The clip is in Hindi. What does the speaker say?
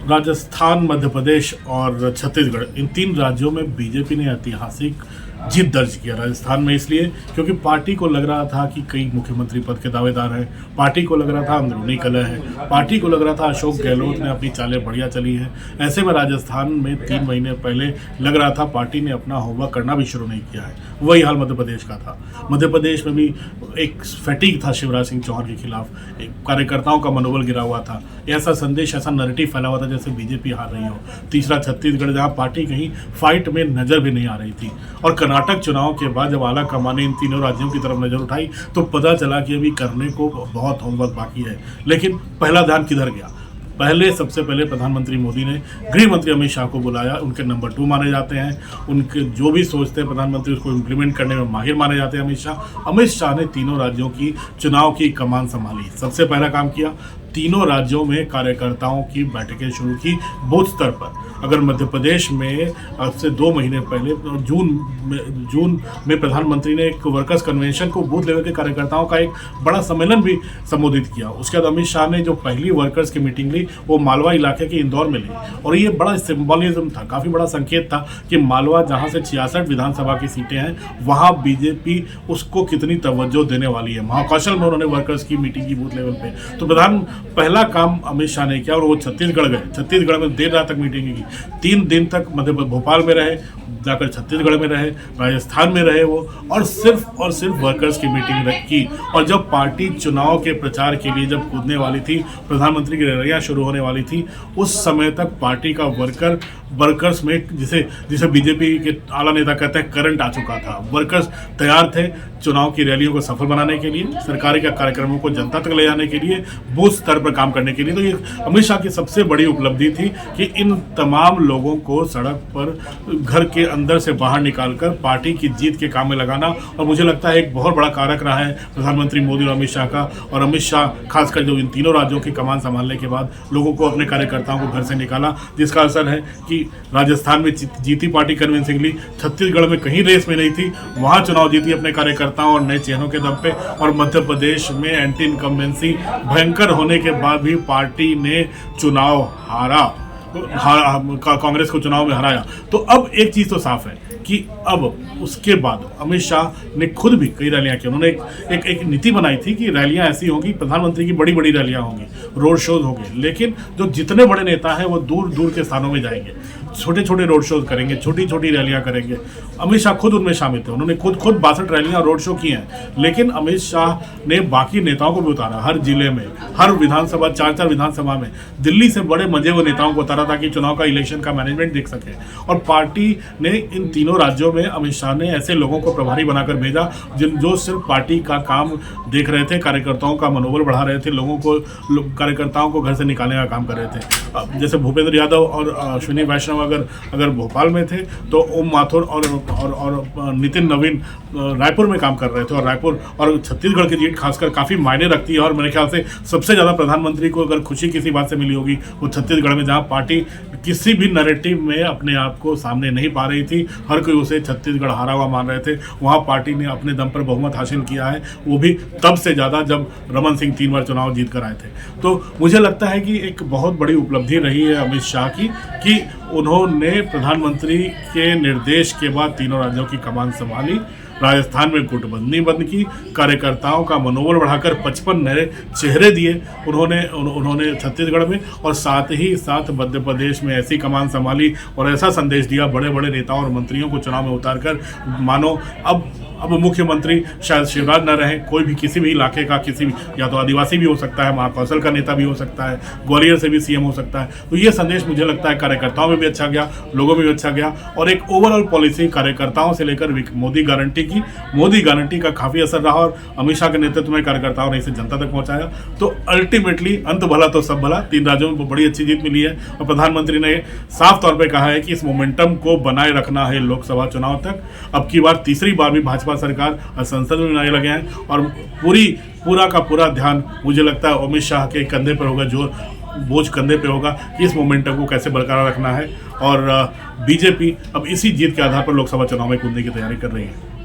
राजस्थान, मध्य प्रदेश और छत्तीसगढ़, इन 3 राज्यों में बीजेपी ने ऐतिहासिक जीत दर्ज किया। राजस्थान में इसलिए क्योंकि पार्टी को लग रहा था कि कई मुख्यमंत्री पद के दावेदार हैं, पार्टी को लग रहा था अंदरूनी कलह है, पार्टी को लग रहा था अशोक गहलोत ने अपनी चालें बढ़िया चली हैं। ऐसे में राजस्थान में 3 महीने पहले लग रहा था पार्टी ने अपना होमवर्क करना भी शुरू नहीं किया है। वही हाल मध्य प्रदेश का था। मध्य प्रदेश में भी एक फैटिग था शिवराज सिंह चौहान के खिलाफ, एक कार्यकर्ताओं का मनोबल गिरा हुआ था। ऐसा संदेश, ऐसा नैरेटिव फैला हुआ था जैसे बीजेपी हार रही हो। तीसरा छत्तीसगढ़, जहां पार्टी कहीं फाइट में नजर भी नहीं आ रही थी। और कर्नाटक चुनाव के बाद जब आला कमान ने इन तीनों राज्यों की तरफ नजर उठाई तो पता चला कि अभी करने को बहुत होमवर्क बाकी है। लेकिन पहला ध्यान किधर गया? सबसे पहले प्रधानमंत्री मोदी ने गृह मंत्री अमित शाह को बुलाया। उनके नंबर 2 माने जाते हैं, उनके जो भी सोचते हैं प्रधानमंत्री उसको इम्प्लीमेंट करने में माहिर माने जाते हैं अमित शाह ने तीनों राज्यों की चुनाव की कमान संभाली। सबसे पहला काम किया, तीनों राज्यों में कार्यकर्ताओं की बैठकें शुरू की बूथ स्तर पर। अगर मध्य प्रदेश में अब से 2 महीने पहले जून में प्रधानमंत्री ने एक वर्कर्स कन्वेंशन को बूथ लेवल के कार्यकर्ताओं का एक बड़ा सम्मेलन भी संबोधित किया। उसके बाद अमित शाह ने जो पहली वर्कर्स की मीटिंग ली वो मालवा इलाके के इंदौर में ली। और ये बड़ा सिंबॉलिज्म था, काफ़ी बड़ा संकेत था कि मालवा, जहाँ से 66 विधानसभा की सीटें हैं, वहाँ बीजेपी उसको कितनी तवज्जो देने वाली है। महाकौशल में उन्होंने वर्कर्स की मीटिंग की बूथ लेवल पे। तो पहला काम अमित शाह ने किया और वो छत्तीसगढ़ गए। छत्तीसगढ़ में देर रात तक मीटिंग की। 3 दिन तक भोपाल में रहे, जाकर छत्तीसगढ़ में रहे, राजस्थान में रहे वो, और सिर्फ वर्कर्स की मीटिंग की। और जब पार्टी चुनाव के प्रचार के लिए जब कूदने वाली थी, प्रधानमंत्री की रैलियां शुरू होने वाली थी, उस समय तक पार्टी का वर्कर्स में जिसे बीजेपी के आला नेता कहते हैं करंट आ चुका था। वर्कर्स तैयार थे चुनाव की रैलियों को सफल बनाने के लिए, सरकारी के कार्यक्रमों को जनता तक ले जाने के लिए, बूथ स्तर पर काम करने के लिए। तो ये अमित शाह की सबसे बड़ी उपलब्धि थी कि इन तमाम लोगों को सड़क पर, घर के अंदर से बाहर निकालकर पार्टी की जीत के काम में लगाना। और मुझे लगता है एक बहुत बड़ा कारक रहा है प्रधानमंत्री मोदी और अमित शाह का। और अमित शाह खासकर जो इन तीनों राज्यों की कमान संभालने के बाद लोगों को, अपने कार्यकर्ताओं को घर से निकाला, जिसका असर है कि राजस्थान में जीती पार्टी कन्विंसिंगली, छत्तीसगढ़ में कहीं रेस में नहीं थी, वहां चुनाव जीती अपने कार्यकर्ताओं और नए चेहरों के दम पे। और मध्य प्रदेश में एंटी इनकम्बेंसी भयंकर होने के बाद भी पार्टी ने चुनाव कांग्रेस को चुनाव में हराया। तो अब एक चीज़ तो साफ है कि अब उसके बाद अमित शाह ने खुद भी कई रैलियां की। उन्होंने एक नीति बनाई थी कि रैलियां ऐसी होंगी, प्रधानमंत्री की बड़ी बड़ी रैलियां होंगी, रोड शोज होंगे, लेकिन जो जितने बड़े नेता हैं वो दूर दूर के स्थानों में जाएंगे, छोटे छोटे रोड शोज करेंगे, छोटी छोटी रैलियां करेंगे। अमित शाह खुद उनमें शामिल थे। उन्होंने खुद 62 रैलियां रोड शो की हैं। लेकिन अमित शाह ने बाकी नेताओं को भी उतारा, हर जिले में, हर विधानसभा, 4 विधानसभा में दिल्ली से बड़े मजे हुए नेताओं को उतारा ताकि चुनाव का इलेक्शन का मैनेजमेंट देख सके। और पार्टी ने इन तीनों राज्यों में अमित शाह ने ऐसे लोगों को प्रभारी बनाकर भेजा जो सिर्फ पार्टी का काम देख रहे थे, कार्यकर्ताओं का मनोबल बढ़ा रहे थे, कार्यकर्ताओं को घर से निकालने का काम कर रहे थे। जैसे भूपेंद्र यादव और अश्विनी वैष्णव अगर भोपाल में थे तो ओम माथुर और नितिन नवीन रायपुर में काम कर रहे थे। और रायपुर और छत्तीसगढ़ की जीत खासकर काफ़ी मायने रखती है। और मेरे ख्याल से सबसे ज़्यादा प्रधानमंत्री को अगर खुशी किसी बात से मिली होगी वो छत्तीसगढ़ में, जहाँ पार्टी किसी भी नैरेटिव में अपने आप को सामने नहीं पा रही थी, हर कोई उसे छत्तीसगढ़ हारा हुआ मान रहे थे, वहाँ पार्टी ने अपने दम पर बहुमत हासिल किया है, वो भी तब से ज़्यादा जब रमन सिंह 3 बार चुनाव जीत कर आए थे। तो मुझे लगता है कि एक बहुत बड़ी उपलब्धि रही है अमित शाह की कि उन्होंने प्रधानमंत्री के निर्देश के बाद तीनों राज्यों की कमान संभाली, राजस्थान में गुटबंदी बंद की, कार्यकर्ताओं का मनोबल बढ़ाकर 55 नए चेहरे दिए उन्होंने छत्तीसगढ़ में, और साथ ही साथ मध्य प्रदेश में ऐसी कमान संभाली और ऐसा संदेश दिया बड़े बड़े नेताओं और मंत्रियों को चुनाव में उतारकर, मानो अब मुख्यमंत्री शायद शिवराज न रहे, कोई भी किसी भी इलाके का, किसी भी, या तो आदिवासी भी हो सकता है, महाकौशल का नेता भी हो सकता है, ग्वालियर से भी सीएम हो सकता है। तो ये संदेश मुझे लगता है कार्यकर्ताओं में भी अच्छा गया, लोगों में भी अच्छा गया। और एक ओवरऑल पॉलिसी कार्यकर्ताओं से लेकर मोदी गारंटी का काफ़ी असर रहा और अमित शाह के नेतृत्व में कार्यकर्ताओं ने इसे जनता तक पहुँचाया। तो अल्टीमेटली अंत भला तो सब भला, 3 राज्यों में बड़ी अच्छी जीत मिली है। और प्रधानमंत्री ने साफ तौर पर कहा है कि इस मोमेंटम को बनाए रखना है लोकसभा चुनाव तक। अब की बार तीसरी बार भी भाजपा सरकार और संसद में आने लगे हैं और पूरा का पूरा ध्यान मुझे लगता है अमित शाह के कंधे पर होगा, जो बोझ कंधे पे होगा कि इस मोमेंटम को कैसे बरकरार रखना है। और बीजेपी अब इसी जीत के आधार पर लोकसभा चुनाव में कूदने की तैयारी कर रही है।